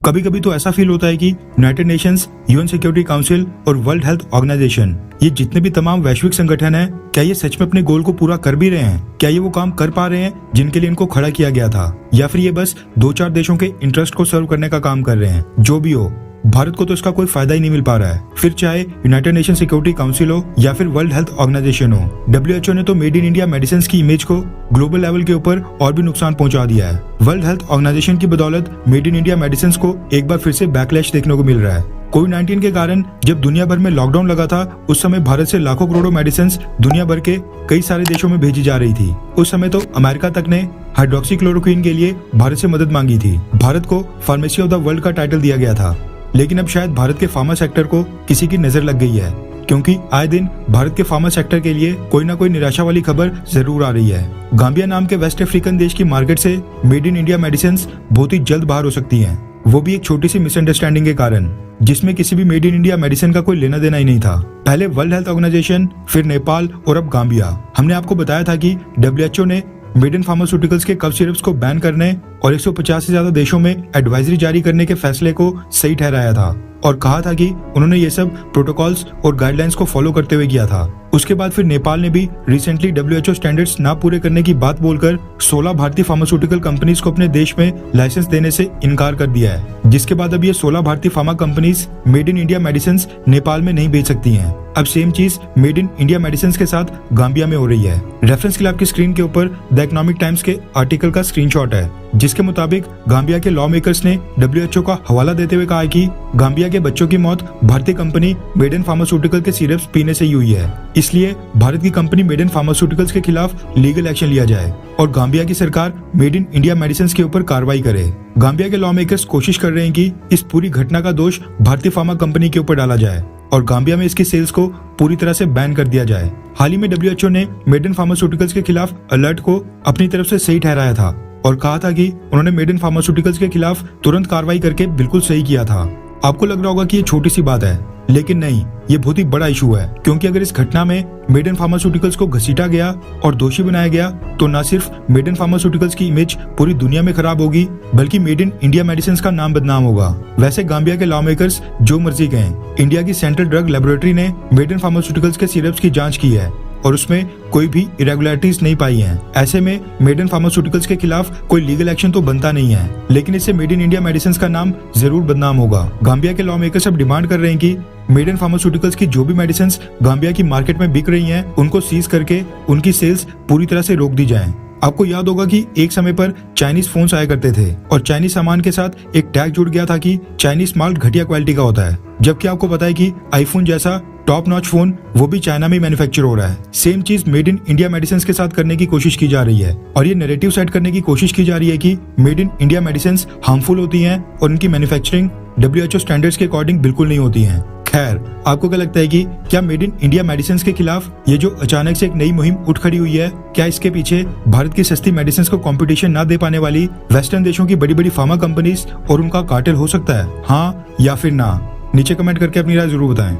कभी कभी तो ऐसा फील होता है कि United Nations, UN security council और वर्ल्ड हेल्थ ऑर्गेनाइजेशन, ये जितने भी तमाम वैश्विक संगठन हैं, क्या ये सच में अपने गोल को पूरा कर भी रहे हैं? क्या ये वो काम कर पा रहे हैं जिनके लिए इनको खड़ा किया गया था, या फिर ये बस 2-4 देशों के इंटरेस्ट को सर्व करने का काम कर रहे हैं? जो भी हो, भारत को तो इसका कोई फायदा ही नहीं मिल पा रहा है, फिर चाहे यूनाइटेड नेशन सिक्योरिटी काउंसिल हो या फिर वर्ल्ड हेल्थ ऑर्गेनाइजेशन हो। WHO ने तो मेड इन इंडिया मेडिसिन की इमेज को ग्लोबल लेवल के ऊपर और भी नुकसान पहुंचा दिया है। वर्ल्ड हेल्थ ऑर्गेनाइजेशन की बदौलत मेड इन इंडिया मेडिसिन को एक बार फिर से बैकलैश देखने को मिल रहा है। कोविड-19 के कारण जब दुनिया भर में लॉकडाउन लगा था, उस समय भारत से लाखों करोड़ों मेडिसिन दुनिया भर के कई सारे देशों में भेजी जा रही थी। उस समय तो अमेरिका तक ने हाइड्रोक्सीक्लोरोक्वीन के लिए भारत से मदद मांगी थी। भारत को फार्मेसी ऑफ द वर्ल्ड का टाइटल दिया गया था। लेकिन अब शायद भारत के फार्मा सेक्टर को किसी की नजर लग गई है, क्योंकि आए दिन भारत के फार्मा सेक्टर के लिए कोई ना कोई निराशा वाली खबर जरूर आ रही है। गाम्बिया नाम के वेस्ट अफ्रीकन देश की मार्केट से मेड इन इंडिया मेडिसिन बहुत ही जल्द बाहर हो सकती हैं, वो भी एक छोटी सी मिसअंडरस्टैंडिंग के कारण, जिसमें किसी भी मेड इन इंडिया मेडिसिन का कोई लेना देना ही नहीं था। पहले वर्ल्ड हेल्थ ऑर्गेनाइजेशन, फिर नेपाल और अब गाम्बिया। हमने आपको बताया था कि WHO ने मेड इन फार्मास्यूटिकल्स के कफ सिरप्स को बैन करने और 150 से ज्यादा देशों में एडवाइजरी जारी करने के फैसले को सही ठहराया था और कहा था कि उन्होंने ये सब प्रोटोकॉल्स और गाइडलाइंस को फॉलो करते हुए किया था। उसके बाद फिर नेपाल ने भी रिसेंटली WHO स्टैंडर्ड्स ना पूरे करने की बात बोलकर 16 भारतीय फार्मास्यूटिकल कंपनीज को अपने देश में लाइसेंस देने से इनकार कर दिया है, जिसके बाद अब ये 16 भारतीय pharma companies made in India medicine Nepal में नहीं बेच सकती हैं। अब सेम चीज मेड इन इंडिया मेडिसिन के साथ गाम्बिया में हो रही है। रेफरेंस के लिए आपकी स्क्रीन के ऊपर द इकोनॉमिक टाइम्स के आर्टिकल का स्क्रीनशॉट है, जिसके मुताबिक गाम्बिया के लॉ मेकर्स ने WHO का हवाला देते हुए कहा कि गाम्बिया के बच्चों की मौत भारतीय कंपनी मेड इन फार्मास्यूटिकल के सिरप्स पीने से ही हुई है, इसलिए भारत की कंपनी मेड इन फार्मास्यूटिकल्स के खिलाफ लीगल एक्शन लिया जाए और गाम्बिया की सरकार मेड इन इंडिया मेडिसिन के ऊपर कार्रवाई करे। गाम्बिया के लॉ मेकर्स कोशिश कर रहे हैं कि इस पूरी घटना का दोष भारतीय फार्मा कंपनी के ऊपर डाला जाए और गाम्बिया में इसकी सेल्स को पूरी तरह से बैन कर दिया जाए। हाल ही में WHO ने मेड इन फार्मास्यूटिकल्स के खिलाफ अलर्ट को अपनी तरफ से सही ठहराया था और कहा था कि उन्होंने मेड इन फार्मास्यूटिकल्स के खिलाफ तुरंत कार्रवाई करके बिल्कुल सही किया था। आपको लग रहा होगा कि ये छोटी सी बात है, लेकिन नहीं, ये बहुत ही बड़ा इशू है, क्योंकि अगर इस घटना में मेड इन फार्मास्यूटिकल्स को घसीटा गया और दोषी बनाया गया तो न सिर्फ मेड इन फार्मास्यूटिकल्स की इमेज पूरी दुनिया में खराब होगी, बल्कि मेड इन इंडिया मेडिसिन का नाम बदनाम होगा। वैसे गाम्बिया के लॉ मेकर्स जो मर्जी कहें, इंडिया की सेंट्रल ड्रग लेबोरेटरी ने मेड इन फार्मास्यूटिकल्स के सिरप्स की जांच की है और उसमें कोई भी इरेगुलरिटीज नहीं पाई हैं। ऐसे में मेड इन फार्मास्यूटिकल्स के खिलाफ कोई लीगल एक्शन तो बनता नहीं है, लेकिन इससे मेड इन इंडिया मेडिसिन का नाम जरूर बदनाम होगा। गाम्बिया के लॉ मेकर्स अब डिमांड कर रहे हैं कि मेड इन फार्मास्यूटिकल्स की जो भी मेडिसिन गाम्बिया की मार्केट में बिक रही हैं, उनको सीज करके उनकी सेल्स पूरी तरह से रोक दी जाए। आपको याद होगा कि एक समय पर चाइनीज फोन्स आया करते थे और चाइनीज सामान के साथ एक टैग जुड़ गया था कि चाइनीज माल घटिया क्वालिटी का होता है, जबकि आपको पता है कि आईफोन जैसा टॉप नॉच फोन वो भी चाइना में मैन्युफैक्चर हो रहा है। सेम चीज मेड इन इंडिया मेडिसिन के साथ करने की कोशिश की जा रही है और ये नैरेटिव सेट करने की कोशिश की जा रही है कि made in India medicine harmful होती हैं और उनकी मैन्युफैक्चरिंग WHO स्टैंडर्ड्स के अकॉर्डिंग बिल्कुल नहीं होती हैं। खैर, आपको क्या लगता है कि क्या मेड इन इंडिया मेडिसिन के खिलाफ ये जो अचानक से एक नई मुहिम उठ खड़ी हुई है, क्या इसके पीछे भारत की सस्ती मेडिसिन को कंपटीशन ना दे पाने वाली वेस्टर्न देशों की बड़ी बड़ी फार्मा कंपनीज और उनका कार्टेल हो सकता है? हाँ या फिर ना? नीचे कमेंट करके अपनी राय जरूर बताएं।